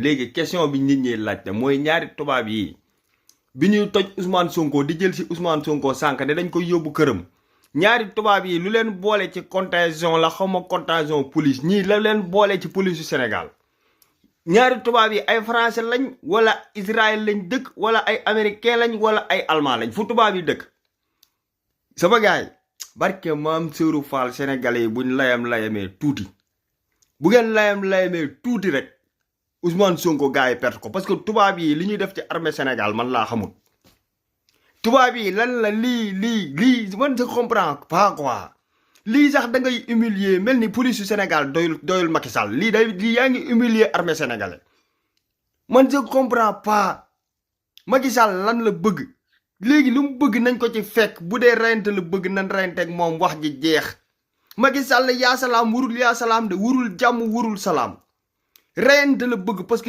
léegi question bi nit ñi laajte mooy ñaari tubaab yi bi ñuy toj Ousmane Sonko di jël si Ousmane Sonko sànq ne dañ koy yóbbu këram ñaari tubaab yi lu leen boole ci contingent la xaw ma contingent police ñii la leen boole ci police yu Sénégal ñaari tubaab yi ay français lañ wala Israël lañ dëkk wala ay américain lañ wala ay allemand lañ fu tubaab yi dëkk sama gaay barke maam Sëru Fall sénégalais yi buñ layamee tuuti bu ngeen layamee tuuti rek Ousmane Sonko gars yi perte ko parce que tubaab yi li ñuy def ci armée Sénégal man laa xamul tubaab yi lan la lii man je comprends pas quoi lii sax da ngay humilier mel ni police yu Sénégal doyul Macky Sall lii yaa ngi humilier armée sénégalais man je comprends pas Macky Sall lan la bëgg léegi lu mu bëgg nañ ko ci fekk bu dee reyante la bëgg nañ reyante ak moom wax ji jeex Macky Sall yaa salaam wurul yaa salaam de wurul jàmm wurul salaam reyante la bëgg parce que